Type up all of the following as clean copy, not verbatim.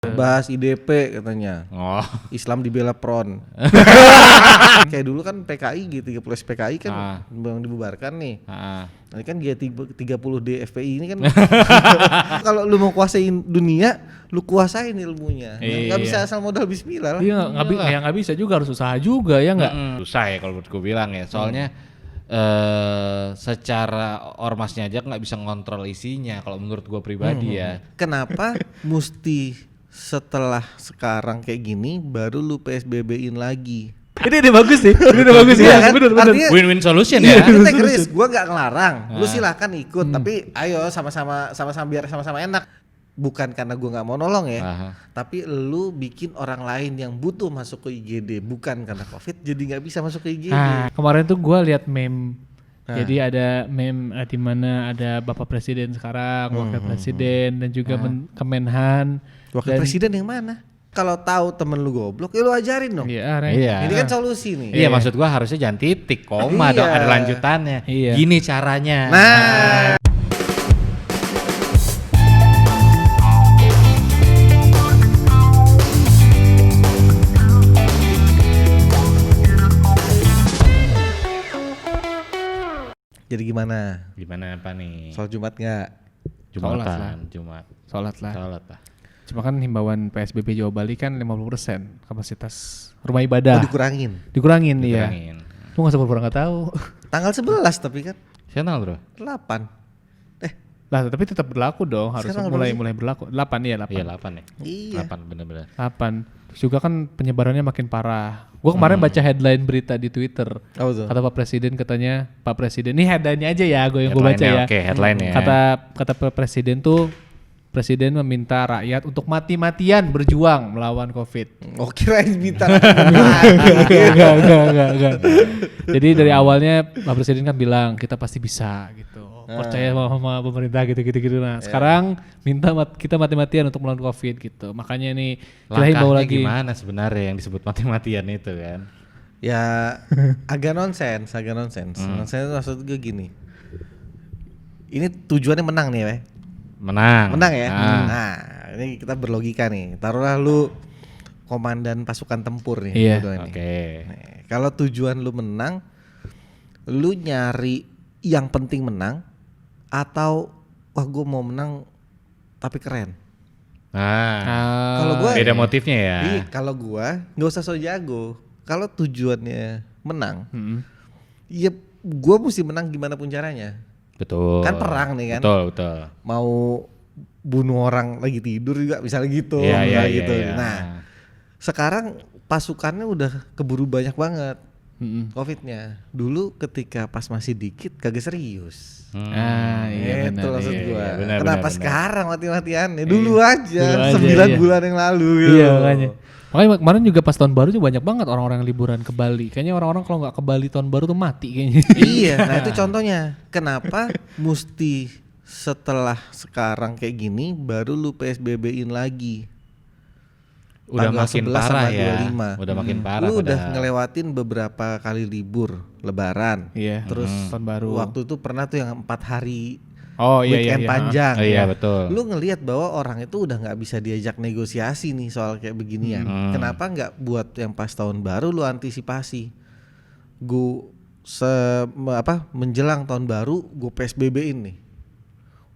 Bahas IDP katanya. Oh. Islam dibela PRON. Kayak dulu kan PKI G30 PKI kan memang dibubarkan nih. Ini kan G30D FPI ini kan kalau lu mau kuasain dunia, lu kuasain ilmunya. Enggak bisa asal modal bismillah lah. Iya, enggak bisa juga, harus usaha juga ya enggak? Susah ya kalau menurut gue bilang ya. Soalnya secara ormasnya aja nggak bisa ngontrol isinya kalau menurut gue pribadi ya. Kenapa mesti setelah sekarang kayak gini baru lu PSBB-in lagi? Ini bagus sih. Ini bagus ya. Kan? Bener. Win-win solution ya. Ini take risk, gua nggak ngelarang. Lu silakan ikut, tapi ayo sama-sama biar sama-sama enak. Bukan karena gua nggak mau nolong ya, tapi lu bikin orang lain yang butuh masuk ke IGD, bukan karena COVID jadi nggak bisa masuk ke IGD. Kemarin tuh gua lihat meme. Jadi ada meme di mana ada Bapak Presiden sekarang, Wakil Presiden dan juga Kemenhan. Wakil Presiden yang mana? Kalau tahu temen lu goblok, ya lu ajarin dong. Iya. Ini kan solusi nih. Iya, maksud gua harusnya jangan titik, koma dong, ada lanjutannya. Iya. Gini caranya. Nah. Jadi gimana? Gimana apa nih? Soal Jumat nggak? Jumat. Sholat lah. Sholat lah. Cuma kan himbauan PSBB Jawa Bali kan 50% kapasitas rumah ibadah. Oh, dikurangin. Dikurangin. Iya. Lu nggak usah pura-pura nggak tahu. Tanggal 11 tapi kan. Siapa tanggal bro? 8. Lah tapi tetap berlaku dong, harus mulai berlaku. 8 ya 8. Iya 8 ya. Iya. 8 bener-bener. 8. Terus juga kan penyebarannya makin parah. Gua kemarin baca headline berita di Twitter. Oh, tuh. Kata Pak Presiden katanya, Pak Presiden ini headline-nya aja ya, gue baca ya. Oke, headline ya. Kata Pak Presiden tuh, Presiden meminta rakyat untuk mati-matian berjuang melawan COVID. Oh, kirain minta. Enggak. Jadi dari awalnya Pak Presiden kan bilang kita pasti bisa gitu. Percaya sama pemerintah gitu. Nah, sekarang minta kita mati-matian untuk melawan COVID gitu. Makanya ini kita himbau lagi. Gimana sebenarnya yang disebut mati-matian itu kan? Ya agak nonsens. Nonsens maksud gue gini. Ini tujuannya menang nih, weh. Menang ya. Nah, ini kita berlogika nih. Taruhlah lu komandan pasukan tempur nih. Iya. Oke. Nih, kalau tujuan lu menang, lu nyari yang penting menang atau wah gue mau menang tapi keren. Kalau gua beda motifnya ya. Iya, kalau gua nggak usah so jago. Kalau tujuannya menang, ya gua mesti menang gimana pun caranya. Betul. Kan perang nih kan. Betul. Mau bunuh orang lagi tidur juga misalnya gitu. Iya. Nah, sekarang pasukannya udah keburu banyak banget. COVID-nya. Dulu ketika pas masih dikit kagak serius. Iya itu maksud gua. Iya, Kenapa benar. sekarang mati-matian? Dulu aja 9 bulan yang lalu gitu. Iya makanya kemarin juga pas tahun baru juga banyak banget orang-orang yang liburan ke Bali. Kayaknya orang-orang kalau nggak ke Bali tahun baru tuh mati kayaknya. Iya, nah itu contohnya. Kenapa mesti setelah sekarang kayak gini baru lu PSBB-in lagi? Udah Tanggal makin 11 parah sama ya. 25. Udah makin parah. Lu udah ngelewatin beberapa kali libur lebaran. Iya. Terus tahun baru. Waktu itu pernah tuh yang 4 hari iya. weekend panjang. Iya betul. Lu ngelihat bahwa orang itu udah nggak bisa diajak negosiasi nih soal kayak beginian. Kenapa nggak buat yang pas tahun baru lu antisipasi? Menjelang tahun baru gue PSBB-in nih.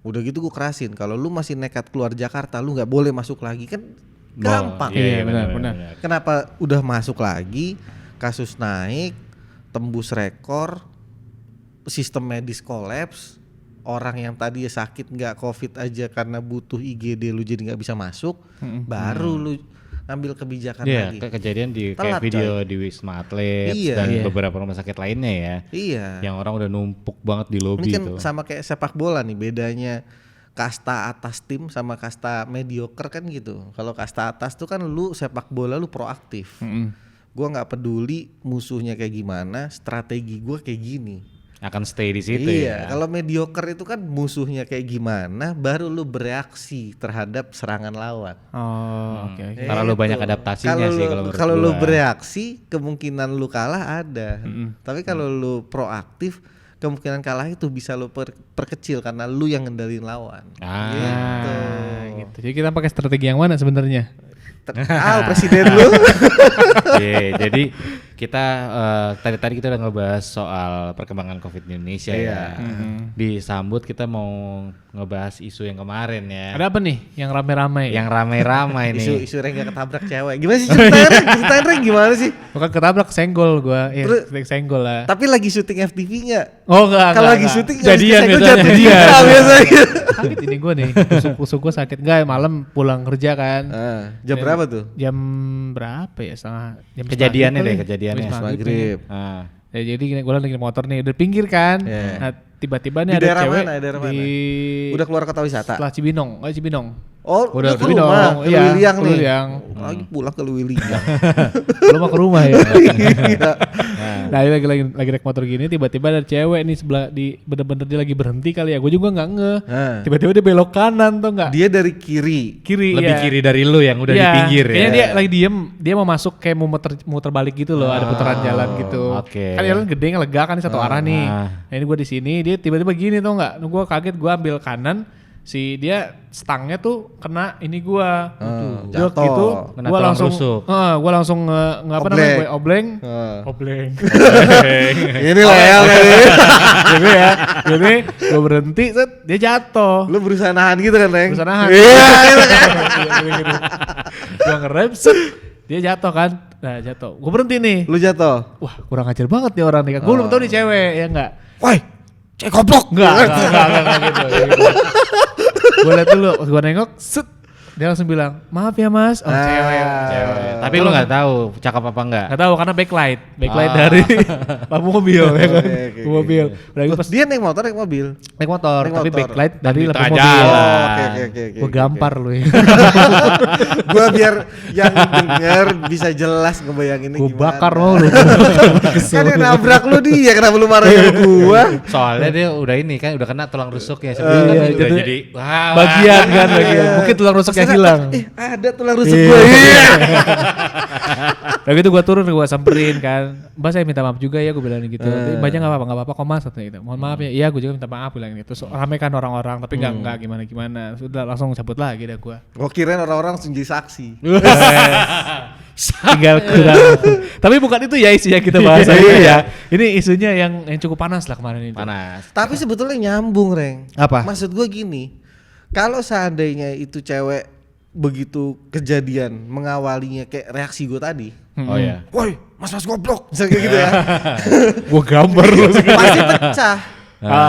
Udah gitu gue kerasin. Kalau lu masih nekat keluar Jakarta, lu nggak boleh masuk lagi kan. Gampang. Iya benar. Kenapa udah masuk lagi, kasus naik, tembus rekor, sistem medis kolaps, orang yang tadi sakit nggak COVID aja karena butuh IGD lu jadi nggak bisa masuk, baru lu ngambil kebijakan lagi. Iya, kejadian di Telat, kayak video di Wisma Atlet dan beberapa rumah sakit lainnya ya. Iya. Yang orang udah numpuk banget di lobi Ini kan tuh. sama kayak sepak bola nih, bedanya kasta atas tim sama kasta mediocre kan gitu. Kalau kasta atas tuh kan lu sepak bola lu proaktif. Gua nggak peduli musuhnya kayak gimana, strategi gua kayak gini. Akan stay di situ ya. Kalau mediocre itu kan musuhnya kayak gimana, baru lu bereaksi terhadap serangan lawan. Oke. Karena lu banyak adaptasinya sih kalau menurut Kalau gua. lu bereaksi, kemungkinan lu kalah ada. Tapi kalau lu proaktif, kemungkinan kalah itu bisa lo perkecil karena lu yang ngendalin lawan. Gitu. Jadi kita pakai strategi yang mana sebenarnya? Presiden lu. Jadi kita tadi kita udah ngebahas soal perkembangan COVID di Indonesia ya. Disambut kita mau ngebahas isu yang kemarin ya. Ada apa nih yang rame-rame? Yang ramai-ramai nih. Isu Reng gak ketabrak cewek. Gimana sih ceritain Reng gimana sih? Bukan ketabrak, senggol gua. Senggol lah. Tapi lagi syuting FTV enggak? Oh enggak. Kalau lagi syuting jadian biasanya. biasanya. Sakit ini gua nih, pusuk gua sakit. Enggak, malam pulang kerja kan. Jam berapa tuh? Jam berapa ya? Jam Kejadiannya setengah deh, kali. kejadiannya. Habis Maghrib. Ya, jadi gue lagi naik motor nih, udah pinggir kan. Yeah. Nah, tiba-tiba nih Di ada daerah cewek mana? Daerah di Udah keluar kota wisata. setelah Cibinong. Oh, Udah ke rumah, ke iya, Lewiliang nih. Lewiliang. Lagi pulang ke Lewiliang. Belum mau ke rumah ya. Iya. Nah, ini lagi naik motor gini, tiba-tiba ada cewek nih sebelah bener-bener dia lagi berhenti kali ya. Gue juga nggak ngeh. Tiba-tiba dia belok kanan tuh nggak? Dia dari kiri. Lebih ya. kiri dari lu yang udah di Iya, pinggir ya. kayaknya dia lagi diem, dia mau masuk kayak mau muter balik gitu loh, ada putaran jalan gitu. Oke. Kan jalan gede lega kan satu arah nih. Nah ini gue di sini, dia tiba-tiba gini tau nggak? Gue kaget, gue ambil kanan, si dia stangnya tuh kena ini gue. Jatuh. Gitu, Kena gue tulang langsung, rusuk. gue langsung apa namanya? Gue obleng. Ini loyal kali. Jadi ya, jadi gue berhenti, set, dia jatuh. Lu berusaha nahan gitu kan, Reng? Berusaha nahan. Iya, gitu kan. Gue ngerem, set, dia jatuh kan. Nah jatuh, gue berhenti nih. Lu jatuh. Wah kurang ajar banget nih orang nih kan. Gue belum tahu nih cewek ya enggak. Woi, cek goblok. Enggak gitu. Gue liat dulu, gue nengok, set. Dia langsung bilang, maaf ya mas. Oh cewek. Tapi lu nggak tahu cakep apa enggak? Gak tahu karena backlight dari lampu mobil ya kan. Oke. Mobil. Udah gitu pas Dia naik motor, naik mobil. naik motor, Naik tapi motor. backlight dari Di lampu tengah mobil. jalan. Oke. Gue gampar lu ya. Gua biar yang denger bisa jelas ngebayanginnya Gue gimana. bakar mau lu. Kan yang nabrak lu dia, kenapa lu marah sama gua? Soalnya dia udah ini kan udah kena tulang rusuk ya Iya, sebelumnya udah jadi- jadi wah, Bagian kan, Iya. bagian. Mungkin tulang rusuknya hilang. Ada tulang rusuk Iya. gua. Iya. Udah gitu gue turun, gue samperin kan. Mbak saya minta maaf juga ya, gue bilang gitu. Mbaknya nggak apa-apa kok mas, katanya gitu. Mohon maaf ya, iya gue juga minta maaf bilang gitu. Terus rame kan orang-orang, tapi nggak gimana. Sudah langsung cabut lagi dah gue. Gua kirain orang-orang langsung jadi saksi. Tinggal kurang. Tapi bukan itu ya isu yang kita bahas hari ini ya. Ini isunya yang cukup panas lah kemarin itu. panas. Tapi sebetulnya nyambung, Reng. Apa? Maksud gua gini, kalau seandainya itu cewek begitu kejadian mengawalinya kayak reaksi gue tadi, Oh ya. woi mas goblok, misalnya kayak gitu ya, Gue gambar lu. pasti pecah,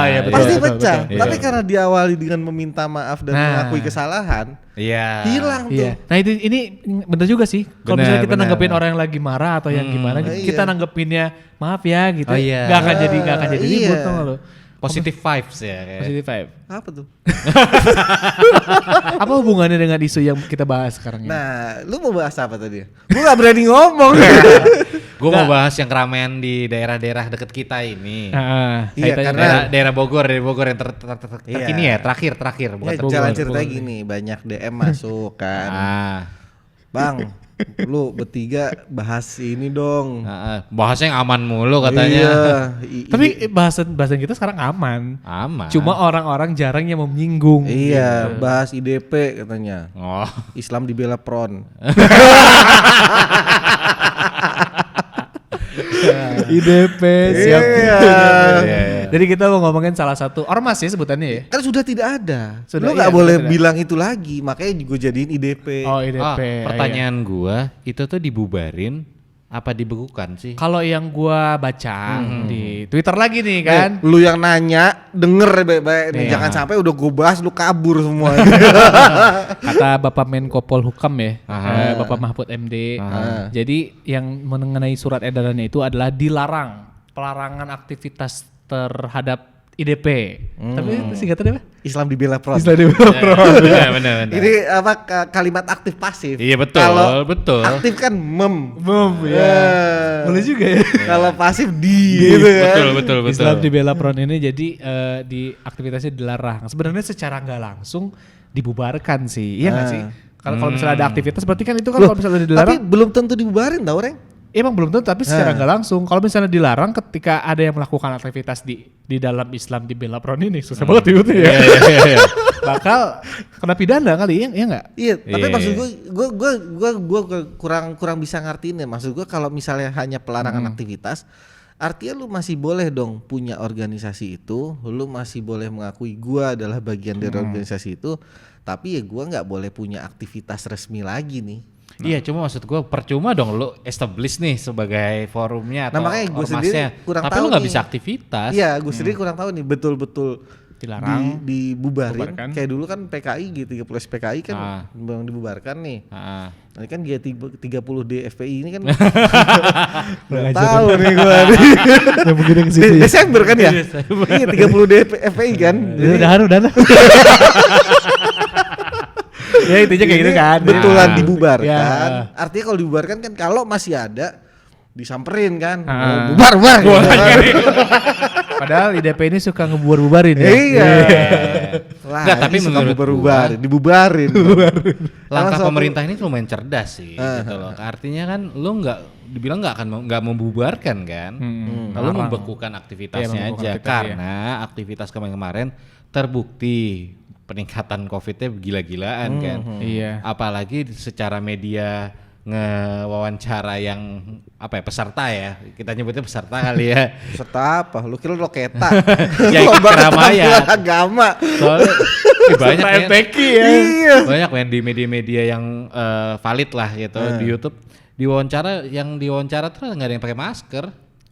Iya betul. pasti betul, pecah. betul. Tapi karena diawali dengan meminta maaf dan Nah. mengakui kesalahan, Iya. hilang tuh. Iya. Nah ini bener juga sih. Kalau Bener, misalnya kita bener. nanggepin orang yang lagi marah atau yang gimana, Iya. kita nanggepinnya maaf ya gitu. Oh, iya. Gak akan jadi Iya. ribut tau gak lu. Positive vibes ya. kayak. Positive vibe. Apa tuh? Apa hubungannya dengan isu yang kita bahas sekarang ini? Nah, lu mau bahas apa tadi? Gue gak berani ngomong. Gue mau bahas yang keramaian di daerah-daerah deket kita ini. Iya, kaitannya karena- Daerah Bogor yang terkini Iya. ya, terakhir bukan Ya, Bogor, jalan ceritanya Bogor. gini, banyak DM masuk kan. Bang, lu bertiga bahas ini dong. bahasnya yang aman mulu katanya. Iya. Tapi bahasan kita sekarang aman. Aman. Cuma orang-orang jarang yang mau menyinggung. Iya, bahas IDP katanya. Oh. Islam dibela pron. IDP siap. Iya. Jadi kita mau ngomongin salah satu ormas ya sebutannya ya. Kan sudah tidak ada. Sudah, Lu nggak iya, boleh sudah. bilang itu lagi, makanya gue jadiin IDP. Oh IDP. Pertanyaan gua, itu tuh dibubarin apa dibekukan sih? Kalau yang gua baca di Twitter lagi nih kan. Lu yang nanya, denger ya baik-baik nih. Iya. Jangan sampai udah gue bahas lu kabur semua. Kata Bapak Menko Polhukam ya, Aha. Bapak Mahfud MD. Aha. Jadi yang mengenai surat edarannya itu adalah pelarangan aktivitas terhadap IDP. Tapi itu singkatannya apa? Islam dibela pron. Benar. Ini apa kalimat aktif pasif. Iya, betul, Kalau betul. aktif kan mem. ya. Boleh juga ya. Kalau pasif di gitu kan. Betul. Islam dibela pron ini jadi di aktivitasnya dilarang. Sebenarnya secara nggak langsung dibubarkan sih. Iya nggak sih? Kalau misalnya ada aktivitas berarti kan itu kan Loh, kalau misalnya tapi dilarang. belum tentu dibubarin tau, Reng. emang belum tentu, tapi secara nggak langsung. Kalau misalnya dilarang ketika ada yang melakukan aktivitas di dalam Islam di Bella Pron ini, susah banget diutuh ya. Bakal kena pidana kali, ya nggak? Iya, tapi Iya. maksud gue kurang bisa ngertiin ya. Maksud gue kalau misalnya hanya pelarangan aktivitas, artinya lu masih boleh dong punya organisasi itu, lu masih boleh mengakui gue adalah bagian dari organisasi itu, tapi ya gue nggak boleh punya aktivitas resmi lagi nih. Iya, cuma maksud gue percuma dong lu establish nih sebagai forumnya atau Nah, makanya gue ormasnya. sendiri kurang tapi tahu lu nggak nih. bisa aktivitas. Iya, gue sendiri kurang tahu nih betul-betul Dilarang, dibubarin. bubarkan. Kayak dulu kan PKI gitu, 30 PKI kan memang dibubarkan nih. Ah. Ini kan G30D FPI ini kan nggak tahu nih gue. Yang begini ke situ. Desember kan ya? Iya 30D FPI kan. Udah. Ya intinya kayak gitu Ini kan. Betulan Ya. dibubarkan. Ya. Artinya kalau dibubarkan kan kalau masih ada disamperin kan. Ah. Bubar. Gitu kan. Padahal IDP ini suka ngebubar-bubarin ya. Iya. Lah, Nggak, tapi ini suka menurut bubar-bubarin, dibubarin. Langkah Langsung pemerintah ini lumayan cerdas sih gitu loh. Artinya kan lu dibilang nggak membubarkan kan. Lalu membekukan aktivitasnya Iya, membekukan aja aktivitas, karena aktivitas kemarin terbukti peningkatan COVID-nya gila-gilaan kan. Iya. Apalagi secara media ngewawancara yang peserta ya, kita nyebutnya peserta kali ya. Serta apa? Lu kira loketa? Ya, Lomba keramaian. keterampilan agama. Soalnya banyak men, Iya. banyak men di media-media yang valid lah gitu di YouTube diwawancara tuh nggak ada yang pakai masker.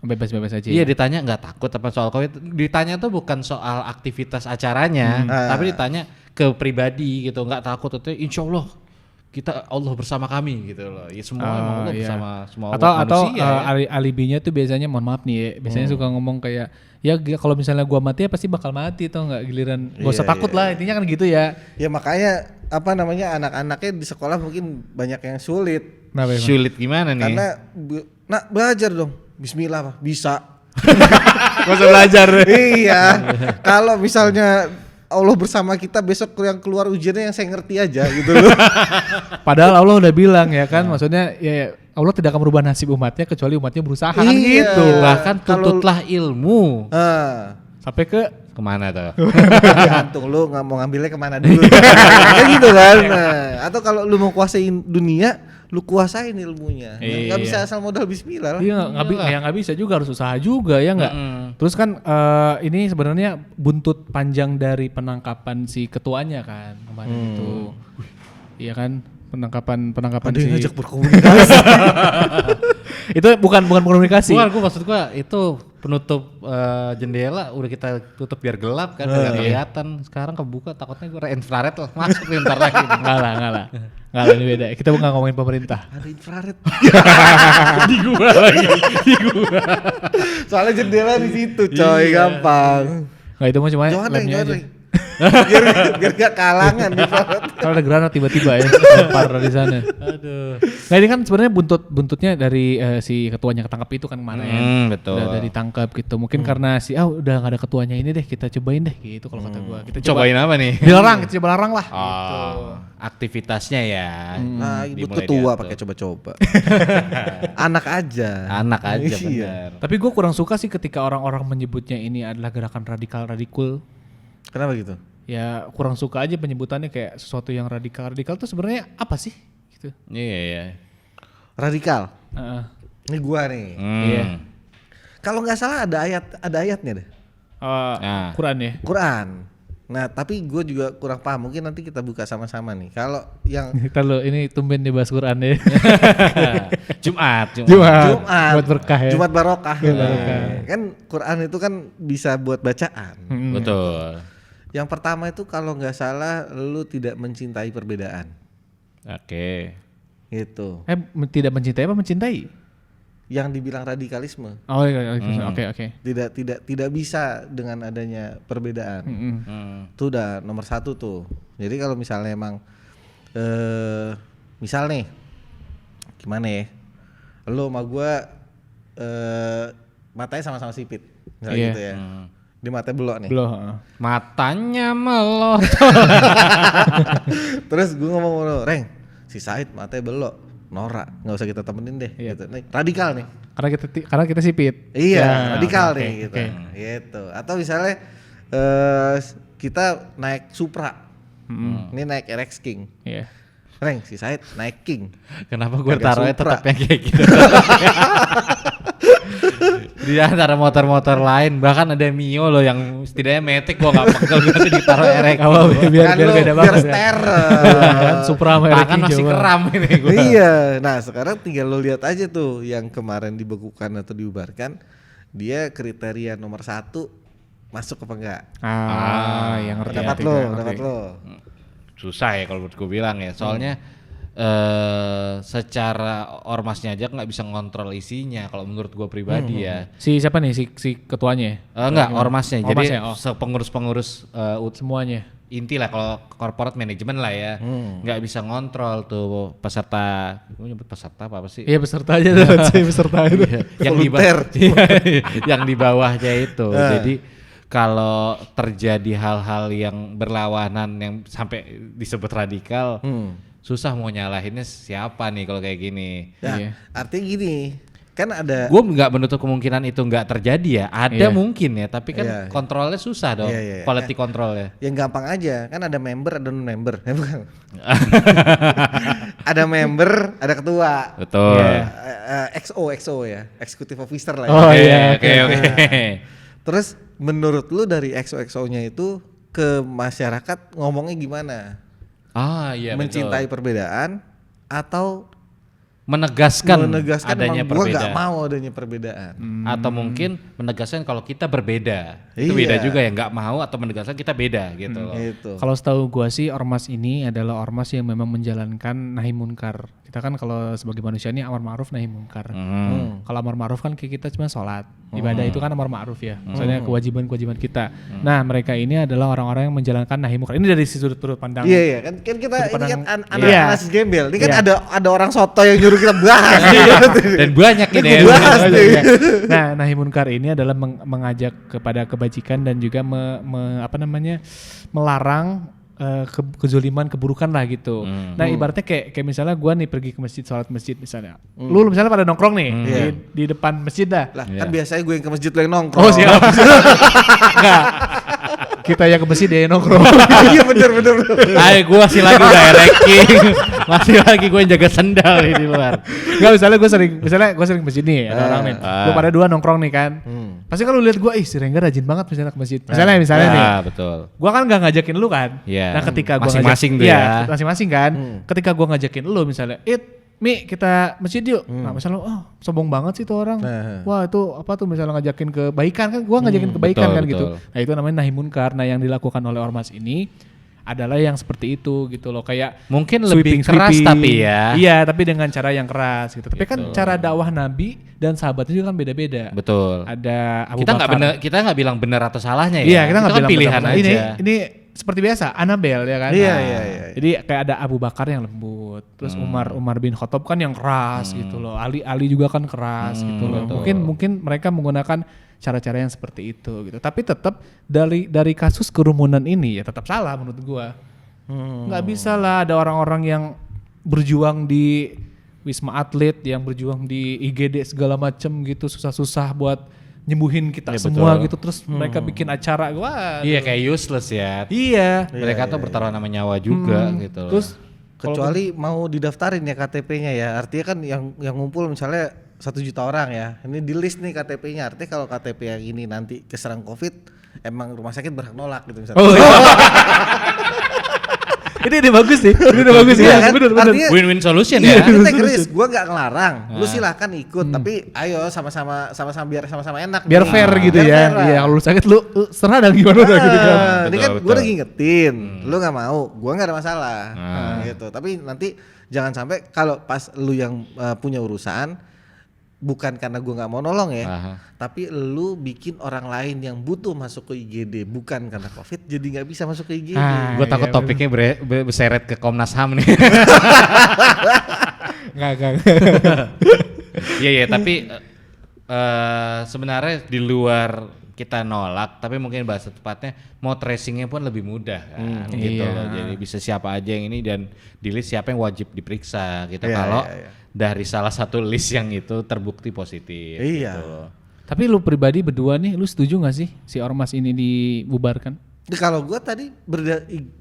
Bebas-bebas aja. Iya ya. ditanya nggak takut apa soal COVID, ditanya tuh bukan soal aktivitas acaranya, tapi ditanya ke pribadi gitu, nggak takut itu insya Allah Allah bersama kami gitu loh. Ya semua emang Allah bersama semua atau manusia. Ya. alibinya tuh biasanya mohon maaf nih ya, biasanya suka ngomong kayak ya kalau misalnya gua mati ya pasti bakal mati tau nggak, giliran gak usah takut lah, intinya kan gitu ya. Ya makanya anak-anaknya di sekolah mungkin banyak yang sulit. Kenapa emang? Sulit gimana nih? Karena belajar dong. Bismillah Pak. Bisa. Gak usah belajar. Iya. Kalau misalnya Allah bersama kita, besok yang keluar ujiannya yang saya ngerti aja gitu loh. Padahal Allah udah bilang ya kan, maksudnya ya Allah tidak akan merubah nasib umatnya kecuali umatnya berusaha kan Iya. gitu. Bahkan Kalau- tuntutlah ilmu. Sampai ke Kemana tuh? Tergantung lu nggak mau ngambilnya kemana dulu. Kayak gitu kan. Nah, atau kalau lu mau kuasain dunia, lu kuasain ilmunya. Nggak bisa asal modal bismillah lah. iya nggak bisa juga, harus usaha juga ya nggak. Terus kan ini sebenarnya buntut panjang dari penangkapan si ketuanya kan kemarin itu. Iya kan, penangkapan Ada yang si ngajak berkomunikasi. itu bukan komunikasi. Bukan, maksud gua itu penutup jendela udah kita tutup biar gelap kan, nggak kelihatan. Sekarang kebuka, takutnya gua infrared lah masuk nih ntar lagi. Enggak lah ini beda. Kita bukan ngomongin pemerintah. Ada infrared. Di gua lagi. Soalnya jendela di situ, coy, gampang. Nggak, itu mah cuma Jangan lemnya aja. biar gak kalangan infrared. Kalau ada granat tiba-tiba ya lempar di sana. Aduh. Nah ini kan sebenarnya buntutnya dari si ketuanya ketangkap itu kan kemarin. Betul. Udah ditangkap gitu. Mungkin karena udah nggak ada ketuanya ini deh, kita cobain deh gitu kalau kata gua. Kita Cobain apa nih? Dilarang, kita coba larang lah. Oh, aktivitasnya ya. Nah, ibu Dimulai ketua diatur. pakai coba-coba. Anak aja. Anak aja Iya. bener. Tapi gue kurang suka sih ketika orang-orang menyebutnya ini adalah gerakan radikal. Kenapa gitu? Ya kurang suka aja penyebutannya kayak sesuatu yang radikal. Radikal tuh sebenarnya apa sih? Gitu. Iya. Radikal. Heeh. Ini gua nih. Iya. Kalau nggak salah ada ayatnya deh. Nah. Quran ya. Quran. Nah, tapi gue juga kurang paham. Mungkin nanti kita buka sama-sama nih. Kalau yang Kalau ini tumben dibahas Quran ya. Jumat. Jumat, Buat berkah ya. Jumat barokah. barokah. Kan Quran itu kan bisa buat bacaan. Betul. Yang pertama itu kalau nggak salah lu tidak mencintai perbedaan. Oke. Gitu. Tidak mencintai apa mencintai? Yang dibilang radikalisme. Oh iya, oke. Tidak bisa dengan adanya perbedaan. Itu udah nomor satu tuh. Jadi kalau misalnya emang misal nih gimana ya, lo sama gue matanya sama-sama sipit misalnya Iya. gitu ya, di matanya belok nih. Belum. Matanya melot. Terus gue ngomong sama lo, Reng, si Said matanya belok, norak, nggak usah kita temenin deh. Iya. Gitu. Nih, radikal nih. Karena kita sipit. Iya, Ya, radikal oke, nih oke, gitu. oke. Gitu. Atau misalnya kita naik Supra. Ini naik RX King. Iya. Reng, si Said naik King. Kenapa gue Harga taruhnya Supra. tetap yang kayak gitu? Di antara motor-motor lain, bahkan ada Mio loh yang setidaknya Matic gue gak pegel gitu ditaruh RX. biar Kan lu beda biar banget. steren. Supra sama Tangan RX masih Jawa. keram ini gue. Iya, nah sekarang tinggal lo lihat aja tuh yang kemarin dibekukan atau dibubarkan, dia kriteria nomor 1 masuk apa enggak? Yang ngerti. Pendapat ngerti, lo, ngerti. pendapat lo. Susah ya kalau menurut gue bilang ya, soalnya secara ormasnya aja nggak bisa ngontrol isinya kalau menurut gue pribadi ya. Si siapa nih si ketuanya? Enggak, ormasnya. Jadi Ormasnya, oh. pengurus-pengurus Semuanya. inti lah kalau corporate management lah ya, nggak bisa ngontrol tuh peserta. Gue nyebut peserta apa sih? Iya peserta aja tuh, si peserta itu. yang di Volunteer. yang di bawahnya itu. Jadi kalau terjadi hal-hal yang berlawanan yang sampai disebut radikal, susah mau nyalahinnya siapa nih kalau kayak gini. Nah, Iya. artinya gini, kan ada Gue nggak menutup kemungkinan itu nggak terjadi ya. Ada Iya. mungkin ya, tapi kan Iya, iya. kontrolnya susah dong. Iya, iya. Quality controlnya. yang gampang aja, kan ada member, ada non member. Bukan. Ada member, ada ketua. Betul. Iya. XO ya, executive officer lah ya. Oh, Oke, iya, oke, oke. Terus menurut lu dari XO-XO-nya itu ke masyarakat ngomongnya gimana? Ah iya Mencintai betul. perbedaan atau Menegaskan, menegaskan adanya emang gua nggak perbedaan. mau adanya perbedaan? Atau mungkin menegaskan kalau kita berbeda. Itu Iya. beda juga ya, nggak mau atau menegaskan kita beda gitu loh. Gitu. Kalau setahu gua sih ormas ini adalah ormas yang memang menjalankan nahi munkar. Kita kan kalau sebagai manusia ini amar ma'ruf nahi munkar. Kalau amar ma'ruf kan kayak kita cuma sholat. Ibadah itu kan amar ma'ruf ya. Maksudnya kewajiban-kewajiban kita. Nah, mereka ini adalah orang-orang yang menjalankan nahi munkar. Ini dari sudut pandang. Iya iya kan kita ini pandang- kan Iya. anak gembel. Ini kan Iya. ada orang soto yang nyuruh kita bahas. Dan banyak ini Ini ya. gua bahas nih. Nah, nahi munkar ini adalah mengajak kepada kebajikan dan juga melarang kezoliman, keburukan lah gitu. Nah, ibaratnya kayak misalnya gua nih pergi ke masjid, sholat masjid misalnya. Lu misalnya pada nongkrong nih di depan masjid dah. Lah Iya. kan biasanya gue yang ke masjid lo yang nongkrong. Oh, siap. Enggak. Kita yang ke masjid dia yang nongkrong. Iya bener. Ayo gue masih lagi udah ranking. Masih lagi gue jaga sendal nih di luar. Enggak, misalnya gue sering ke masjid nih, ada orang nih. Gue pada dua nongkrong nih kan. Pasti kalau lihat gue, si Rengga rajin banget misalnya ke masjid. Misalnya nih. Ya, betul. Gua kan gak ngajakin lu kan. Iya. Nah, ketika gua Masing-masing tuh iya, ya. masing-masing kan. Ketika gua ngajakin lu misalnya, Mi kita masjid yuk. Nah, misalnya sombong banget sih tuh orang. Wah, itu apa tuh misalnya ngajakin kebaikan kan, gua ngajakin kebaikan betul, kan gitu. betul. Nah, itu namanya nahi munkar. Nah, yang dilakukan oleh ormas ini adalah yang seperti itu gitu loh, kayak Mungkin lebih keras tapi ya. Iya, tapi dengan cara yang keras gitu. Tapi kan cara dakwah Nabi dan sahabatnya juga kan beda-beda. Betul. Ada Abu Kita nggak Bakar. bener, kita nggak bilang benar atau salahnya ya. Iya, kita nggak Itu kan bilang pilihan benar. aja. Ini seperti biasa, Anabel ya kan. Iya, Nah, iya. Jadi kayak ada Abu Bakar yang lembut, terus Umar bin Khattab kan yang keras gitu loh. Ali juga kan keras gitu loh. Mungkin mereka menggunakan cara-cara yang seperti itu gitu. Tapi tetap dari kasus kerumunan ini ya tetap salah menurut gua. Nggak bisa lah ada orang-orang yang berjuang di Wisma Atlet, yang berjuang di IGD segala macem gitu, susah-susah buat nyembuhin kita Iya, semua betul. gitu, terus mereka bikin acara, wah. Iya kayak useless ya. Iya. Mereka tuh bertaruhan sama nyawa juga gitu. Terus Kecuali mau didaftarin ya KTP-nya ya. Artinya kan yang ngumpul misalnya 1 juta orang ya. Ini di list nih KTP-nya. Artinya kalau KTP yang ini nanti keserang Covid, emang rumah sakit berhak nolak gitu misalnya. oh iya. ini bagus sih. Ini udah bagus Iya ya. kan? Bener. Artinya Win-win solution iya, ya. kita Chris, gua nggak ngelarang. Lu silahkan ikut, tapi ayo sama-sama biar sama-sama enak. Biar nih. fair gitu Biar ya. fair lah. Iya, kalau lu sakit lu serah dan gimana udah gitu kan. Ini kan Betul, gue betul. lagi ngingetin, lu nggak mau, gue nggak ada masalah, gitu. Tapi nanti jangan sampai kalau pas lu yang punya urusan, bukan karena gue nggak mau nolong ya, tapi lu bikin orang lain yang butuh masuk ke IGD, bukan karena COVID, jadi nggak bisa masuk ke IGD. Gue takut Iya, topiknya berseret ke Komnas HAM nih. Enggak. Iya tapi sebenarnya di luar kita nolak, tapi mungkin bahasa tepatnya mau tracingnya pun lebih mudah kan, gitu Iya. loh. Jadi bisa siapa aja yang ini dan di list siapa yang wajib diperiksa gitu. Iya, Kalau iya, iya. dari salah satu list yang itu terbukti positif. Iya. Gitu. Tapi lu pribadi berdua nih, lu setuju gak sih si ormas ini dibubarkan? Nah, kalau gue tadi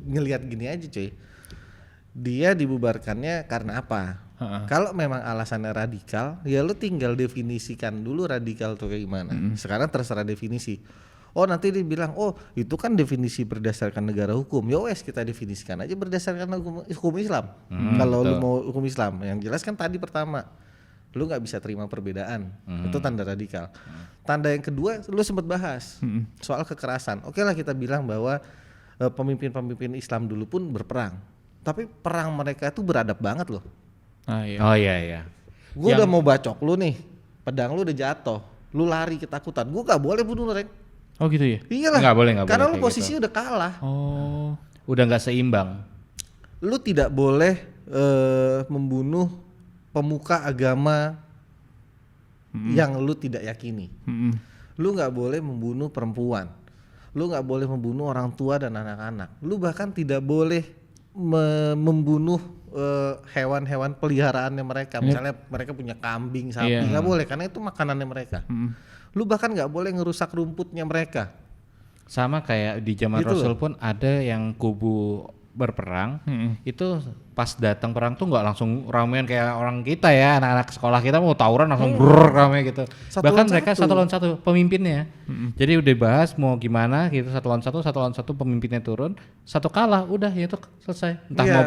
ngelihat gini aja cuy, dia dibubarkannya karena apa? Kalau memang alasannya radikal, ya lu tinggal definisikan dulu radikal tuh kayak gimana. Sekarang terserah definisi. Oh nanti dibilang, oh itu kan definisi berdasarkan negara hukum. Ya wes kita definisikan aja berdasarkan hukum Islam. Kalau lu mau hukum Islam, yang jelas kan tadi pertama, lu nggak bisa terima perbedaan, itu tanda radikal. Tanda yang kedua, lu sempat bahas soal kekerasan. Oke lah kita bilang bahwa pemimpin-pemimpin Islam dulu pun berperang, tapi perang mereka itu beradab banget loh. Ah, iya. Oh iya. Gue udah mau bacok lu nih, pedang lu udah jatuh, lu lari ketakutan, gue gak boleh bunuh Rek. Oh gitu ya? Iyalah, Nggak boleh karena lu kayak posisinya udah kalah. Oh. Udah nggak seimbang. Lu tidak boleh membunuh pemuka agama yang lu tidak yakini. Lu nggak boleh membunuh perempuan, lu nggak boleh membunuh orang tua dan anak-anak, lu bahkan tidak boleh membunuh hewan-hewan peliharaannya mereka. Misalnya mereka punya kambing, sapi, nggak boleh karena itu makanannya mereka. Lu bahkan nggak boleh ngerusak rumputnya mereka. Sama kayak di zaman Gitu Rasul loh. pun ada yang kubu berperang, itu pas datang perang tuh nggak langsung ramean kayak orang kita ya, anak-anak sekolah kita mau tawuran langsung brrrr rame gitu. Satu Bahkan lawan mereka satu. satu lawan satu pemimpinnya. Jadi udah bahas mau gimana gitu, satu lawan satu pemimpinnya turun, satu kalah, udah ya itu selesai. Entah Iya,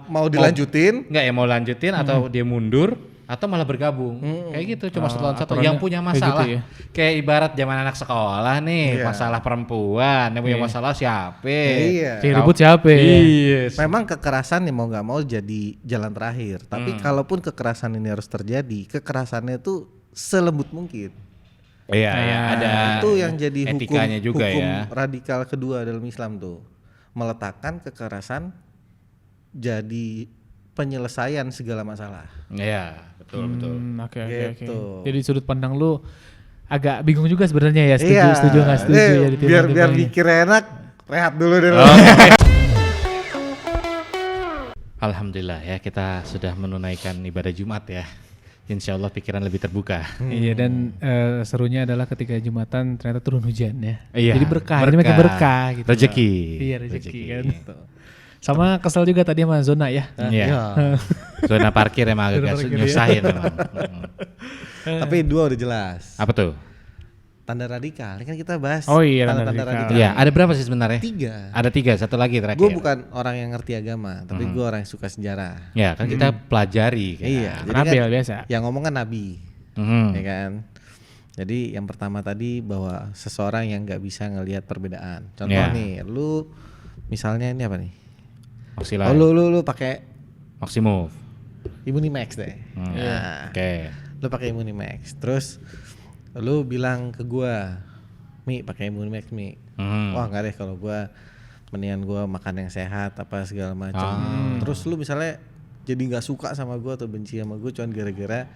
mau dilanjutin. Enggak ya mau lanjutin atau dia mundur atau malah bergabung. Kayak gitu cuma satu lawan satu. aturannya Yang punya kayak gitu masalah ya. kayak ibarat zaman anak sekolah nih, Iya. masalah perempuan, yang punya masalah siapa? Iya. Si ribut siapa ya? Iya. Memang kekerasan yang mau nggak mau jadi jalan terakhir. Tapi kalaupun kekerasan ini harus terjadi, kekerasannya itu selembut mungkin. Iya, ada Itu yang jadi etikanya hukum juga ya. radikal kedua dalam Islam tuh, meletakkan kekerasan jadi penyelesaian segala masalah. Iya, betul. Oke. Gitu. Jadi sudut pandang lu agak bingung juga sebenarnya ya, Iya. setuju nggak setuju Nih, ya biar ditimbang-timbangnya. mikir enak, rehat dulu deh. Alhamdulillah ya kita sudah menunaikan ibadah Jumat ya. Insya Allah pikiran lebih terbuka. Iya dan serunya adalah ketika Jumatan ternyata turun hujan ya. Iya, Jadi berkah, ini makin berkah gitu. Rezeki. Iya rezeki kan. Sama kesel juga tadi sama zona ya. Iya. Zona parkir emang agak parkir, nyusahin emang. Tapi dua udah jelas. Apa tuh? Tanda radikal, ini kan kita bahas Oh iya, tanda tanda-tanda radikal. radikal. Iya, ada berapa sih sebenarnya? 3. Ada 3, satu lagi terakhir. Gue bukan orang yang ngerti agama, tapi gue orang yang suka sejarah. Ya kan kita pelajari kan. Iya, jadi Nabil kan biasa. yang ngomong kan Nabi, Mhm. ya kan. Jadi yang pertama tadi bahwa seseorang yang nggak bisa ngelihat perbedaan. Contoh Ya. nih, lu misalnya ini apa nih? Maksimal. Oh lu pakai Maksimum. Immunimax deh. Hmm. Nah, Oke. lu pakai Immunimax. Terus lu bilang ke gua, Mi pakai Immunimax Mi. Mhm. Wah nggak deh kalau gua mendingan gua makan yang sehat apa segala macam. Terus lu misalnya jadi nggak suka sama gua atau benci sama gua cuma gara-gara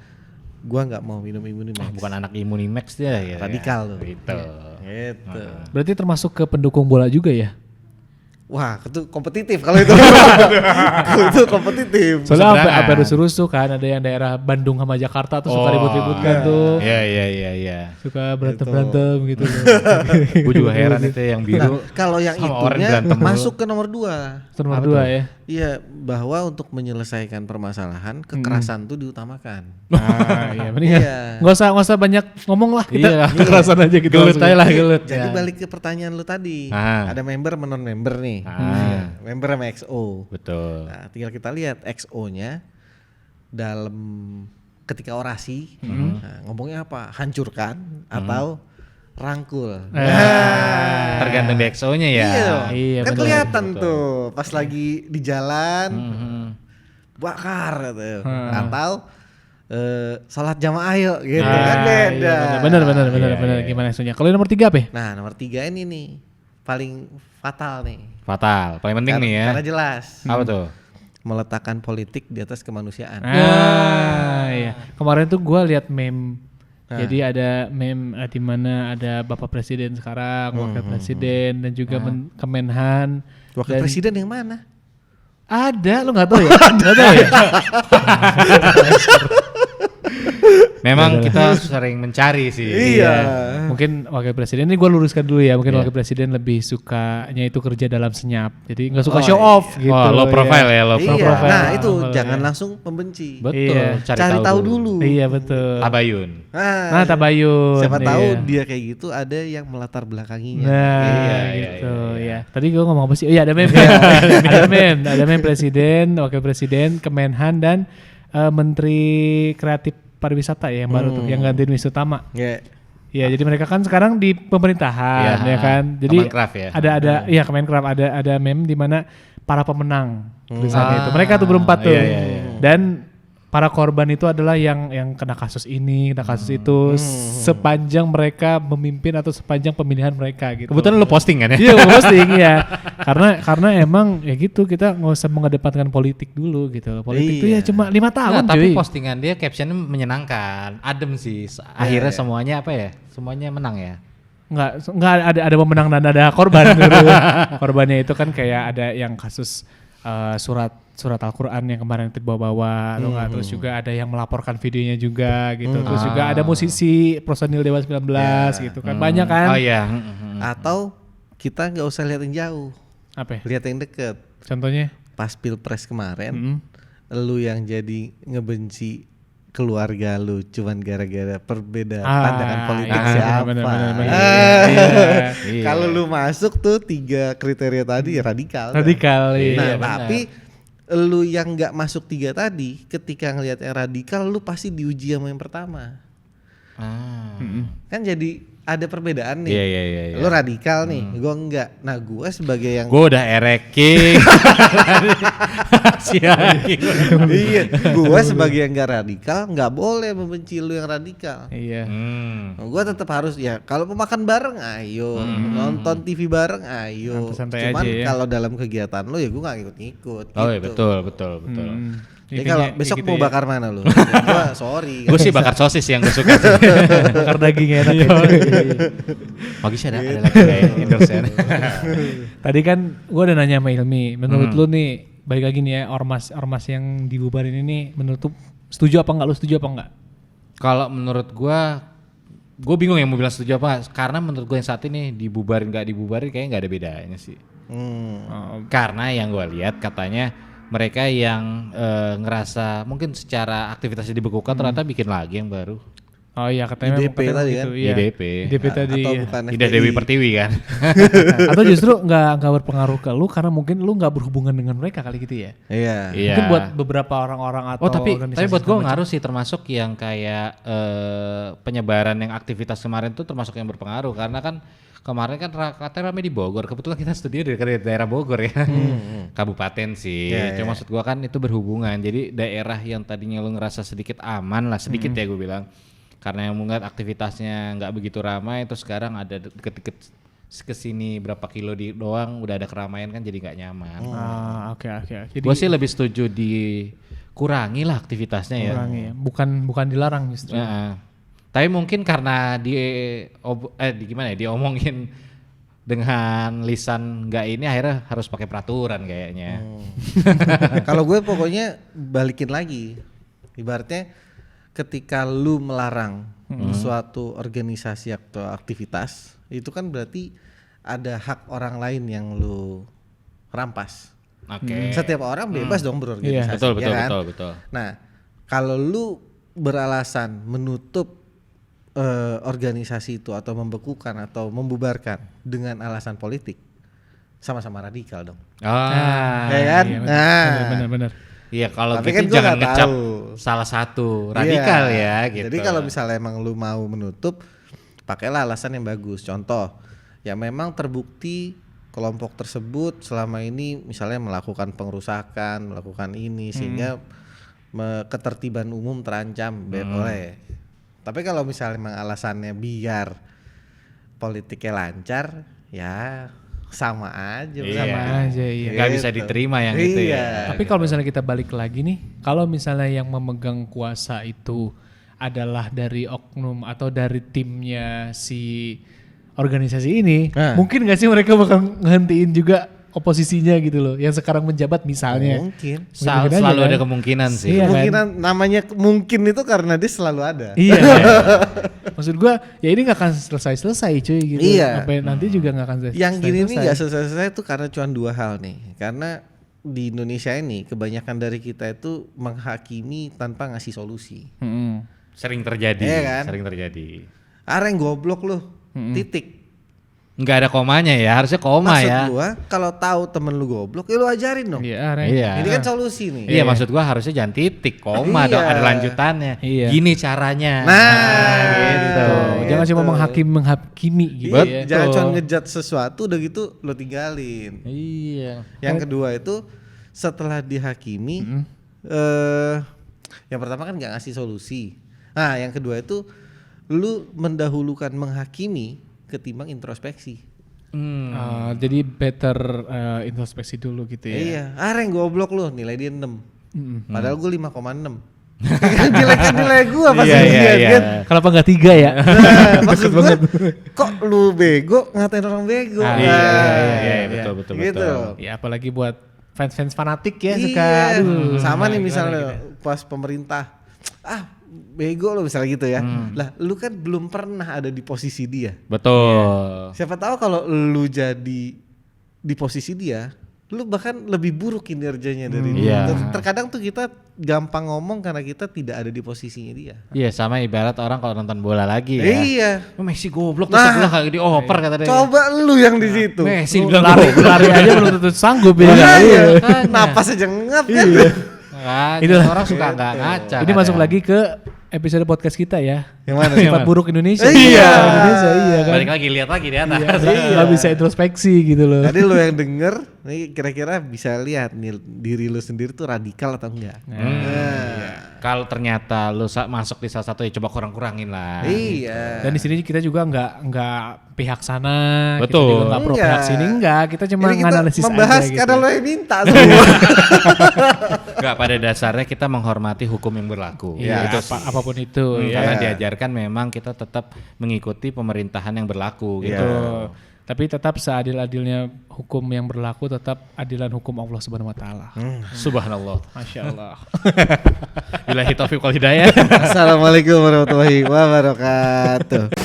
gua nggak mau minum Immunimax. Bukan anak Immunimax dia ya. Radikal tuh. Gitu. Gitu. Berarti termasuk ke pendukung bola juga ya? Wah, itu kompetitif kalau itu. Kalau itu kompetitif. Soalnya Seberangan. apa rusuh-rusuh kan, ada yang daerah Bandung sama Jakarta tuh suka ribut-ribut kan tuh. Iya. Suka berantem-berantem gitu loh. Gue juga heran itu yang biru. Kalau yang sama orang itunya berantem mulu. masuk ke nomor 2. Itu nomor 2 ya. Iya, bahwa untuk menyelesaikan permasalahan kekerasan tuh diutamakan. Nah, iya mendingan Iya. nggak usah banyak ngomong lah kita Iya. kekerasan aja gitu. Gelut langsung. aja lah, gelut. Jadi Ya. balik ke pertanyaan lu tadi. Ah. Ada member sama non member nih. Ah. Member sama XO. Betul. Nah, tinggal kita lihat XO-nya dalam ketika orasi nah, ngomongnya apa? Hancurkan atau rangkul. Tergantung DXO-nya ya. Iya, Kan betul, kelihatan tuh pas lagi di jalan Mhm. bakar gitu. Atau salat jamaah yuk gitu kan beda. Iya, bener. Gimana isunya? Kalau nomor 3 apa ya? Nah, nomor 3 ini nih paling fatal nih. Fatal. Paling penting nih ya. Karena jelas Apa tuh? meletakkan politik di atas kemanusiaan. Ah, iya. Kemarin tuh gua lihat meme Jadi ada meme di mana ada Bapak Presiden sekarang, Wakil Presiden dan juga Kemenhan. Wakil dan presiden yang mana? ada, lu nggak tahu ya? Nggak tahu ya? Memang kita sering mencari sih. Iya. Mungkin wakil presiden ini gue luruskan dulu ya. Mungkin wakil presiden lebih sukanya itu kerja dalam senyap. Jadi nggak suka show off gitu. Oh, low profile ya, low Iya. profile. Nah itu Profile, jangan ya. langsung membenci. Betul, Iya. Cari tahu dulu. Iya betul. Tabayun. Nah Tabayun. Siapa tahu iya. dia kayak gitu ada yang melatar belakanginya. Nah Iya, gitu iya. ya. Tadi gue ngomong apa sih? Oh iya ada meme. Ada meme presiden, wakil presiden, Kemenhan dan Menteri Kreatif Pariwisata ya yang baru tuh, yang gantiin Wisnu Tama. Ya. Ya, jadi mereka kan sekarang di pemerintahan ya kan. Jadi Kemenkraf ya. Iya Kemenkraf ada meme di mana para pemenang tulisannya itu. Mereka tuh berempat tuh. Iya. Dan para korban itu adalah yang kena kasus ini, kena kasus itu sepanjang mereka memimpin atau sepanjang pemilihan mereka gitu. Kebetulan lu posting kan ya? Iya, gue posting ya. Karena emang ya gitu kita nggak usah mengedepankan politik dulu gitu. Politik itu ya cuma 5 tahun Nah, tapi cuy. postingan dia captionnya menyenangkan, adem sih. Akhirnya semuanya apa ya? Semuanya menang ya. Nggak ada pemenang dan ada korban gitu. Korbannya itu kan kayak ada yang kasus surat Al-Quran yang kemarin itu bawa-bawa atau nggak, terus juga ada yang melaporkan videonya juga gitu, terus juga ada musisi personil Dewa 19 gitu kan, banyak kan. Oh iya. Atau kita nggak usah lihat yang jauh, Apa ya? lihat yang deket. Contohnya? Pas pilpres kemarin, lu yang jadi ngebenci keluarga lu cuman gara-gara perbedaan pandangan politik iya, siapa. bener. Iya. Kalau lu masuk tuh 3 kriteria tadi ya radikal. Radikal, Nah, iya. tapi lu yang nggak masuk 3 tadi, ketika ngelihat yang radikal, lu pasti diuji sama yang pertama. Kan jadi ada perbedaan nih. Iya. Lu radikal nih, gua enggak. Nah, gua sebagai yang Gue udah ereking. iya, gua sebagai yang nggak radikal, nggak boleh membenci lu yang radikal. Iya. Gua tetap harus ya, kalau mau makan bareng ayo, nonton TV bareng ayo. Santai Cuman aja ya. kalau dalam kegiatan lu ya gua nggak ikut-ikut. Oh iya, gitu. betul. Jadi kalau besok gitu mau ya. bakar mana lu? Gua sorry. Gue sih bakar sosis yang gue suka. bakar daging enak. Pagi sih ada lagi kayak endorse ya. Tadi kan gue udah nanya sama Ilmi, menurut lu nih, balik lagi nih ya, ormas yang dibubarin ini, menurut lu setuju apa enggak? Lu setuju apa enggak? Kalau menurut gue bingung yang mau bilang setuju apa, karena menurut gue yang saat ini dibubarin nggak dibubarin kayaknya nggak ada bedanya sih. Karena yang gue lihat katanya mereka yang ngerasa mungkin secara aktivitasnya dibekukan ternyata bikin lagi yang baru. Oh iya katanya IDP katanya tadi begitu, kan? iya. IDP. IDP tadi. Atau Iya. bukan Tidak FPI. Dewi Pertiwi kan? Atau justru nggak berpengaruh ke lu karena mungkin lu nggak berhubungan dengan mereka kali gitu ya. Iya. Iya. Mungkin buat beberapa orang-orang atau Oh tapi organisasi buat gue segala macam. ngaruh sih, termasuk yang kayak penyebaran yang aktivitas kemarin tuh termasuk yang berpengaruh, karena kan kemarin kan katanya rame di Bogor, kebetulan kita studio dari daerah Bogor ya, kabupaten sih. Cuma maksud gue kan itu berhubungan, jadi daerah yang tadinya lu ngerasa sedikit aman lah, sedikit ya gue bilang, karena yang melihat aktivitasnya nggak begitu ramai, terus sekarang ada deket-deket kesini berapa kilo doang udah ada keramaian kan, jadi nggak nyaman. Oke. Jadi Gue sih lebih setuju dikurangi lah aktivitasnya ya. kurangi ya. Bukan dilarang justru. Tapi mungkin karena diomongin dengan lisan nggak ini, akhirnya harus pakai peraturan kayaknya. Kalau gue pokoknya balikin lagi. Ibaratnya ketika lu melarang suatu organisasi atau aktivitas, itu kan berarti ada hak orang lain yang lu rampas. Oke. Setiap orang bebas dong berorganisasi. Betul, ya kan? betul. Nah, kalau lu beralasan menutup organisasi itu atau membekukan atau membubarkan dengan alasan politik, sama-sama radikal dong. Ya kan? Iya, benar. Iya, kalau Tapi gitu kan gua jangan nggak ngecap tahu. salah satu radikal Iya. ya gitu. Jadi kalau misalnya emang lu mau menutup, pakailah alasan yang bagus. Contoh, ya memang terbukti kelompok tersebut selama ini misalnya melakukan pengerusakan, melakukan ini sehingga ketertiban umum terancam, boleh. Tapi kalau misalnya memang alasannya biar politiknya lancar, ya sama aja. Sama aja iya. Nggak bisa diterima yang itu ya. Tapi kalau misalnya kita balik lagi nih, kalau misalnya yang memegang kuasa itu adalah dari oknum atau dari timnya si organisasi ini, mungkin nggak sih mereka bakal ngehentiin juga oposisinya gitu loh, yang sekarang menjabat misalnya. Mungkin. Selalu ada kemungkinan sih. Iya, Kemungkinan namanya mungkin itu karena dia selalu ada. Iya. Maksud gua ya ini nggak akan selesai cuy gitu. Iya. Sampai nanti juga nggak akan selesai. Yang gini nih nggak selesai tuh karena cuma 2 hal nih. Karena di Indonesia ini kebanyakan dari kita itu menghakimi tanpa ngasih solusi. Sering terjadi, Iya kan? sering terjadi. Areng goblok lu, titik. Nggak ada komanya ya, harusnya koma Maksud ya. gua kalau tahu temen lu goblok, ya lu ajarin dong. Iya, Iya. Ini kan solusi nih. Iya, maksud gua harusnya jangan titik, koma Iya. dong, ada lanjutannya. Iya. Gini caranya. gitu. Jangan cuma Gitu. menghakimi gitu ya. Jangan cuma ngejat sesuatu udah gitu lo tinggalin. Iya. Yang kedua itu setelah dihakimi, yang pertama kan nggak ngasih solusi. Nah, yang kedua itu lu mendahulukan menghakimi ketimbang introspeksi. Jadi better introspeksi dulu gitu ya. Iya, Areng goblok lu, nilai dia 6. Padahal gue 5,6. Kan nilai gue pasti Iya, iya. kan. Kenapa nggak 3 ya? Nah, maksud gue, kok lu bego ngatain orang bego? Iya, betul. Gitu. Ya apalagi buat fans-fans fanatik ya Iya. suka. Aduh. Sama nih Gimana misalnya gitu? pas pemerintah, bego lo misalnya gitu ya. Lah lu kan belum pernah ada di posisi dia. Betul. Siapa tahu kalau lu jadi di posisi dia, lu bahkan lebih buruk kinerjanya dari dia. Iya. Terkadang tuh kita gampang ngomong karena kita tidak ada di posisinya dia. Iya, sama ibarat orang kalau nonton bola lagi ya. Iya. Oh, Messi goblok Nah. tuh sebelah kagak dioper kata dia. Coba lu yang di situ. Messi bilang Lari aja belum tentu sanggup ya. Iya. Makanya. Napas aja ngap kan. Kan, Itulah. orang suka nggak ngaca. Ini masuk kadang. lagi ke episode podcast kita ya. Yang mana? Sifat buruk Indonesia. Iya. Sifat Indonesia iya kan. Balik lagi lihat lagi di atas. Nggak bisa introspeksi gitu loh. Tadi lu yang denger, nih kira-kira bisa lihat nih diri lu sendiri tuh radikal atau enggak. Kalau ternyata lu masuk di salah satu ya coba kurang-kurangin lah. Iya. Dan di sini kita juga nggak pihak sana, Betul. kita juga nggak pro Enggak. pihak sini enggak, kita cuma Ini kita nganalisis membahas aja gitu. karena lo yang minta semua. Enggak, pada dasarnya kita menghormati hukum yang berlaku. Iya, Itu sih. apapun itu. ya. Karena diajarkan memang kita tetap mengikuti pemerintahan yang berlaku gitu. Betul. Tapi tetap seadil-adilnya hukum yang berlaku tetap adilan hukum Allah Subhanahu wa taala. Subhanallah. Masya Allah. Billahi taufiq wal hidayah. Assalamualaikum warahmatullahi wabarakatuh.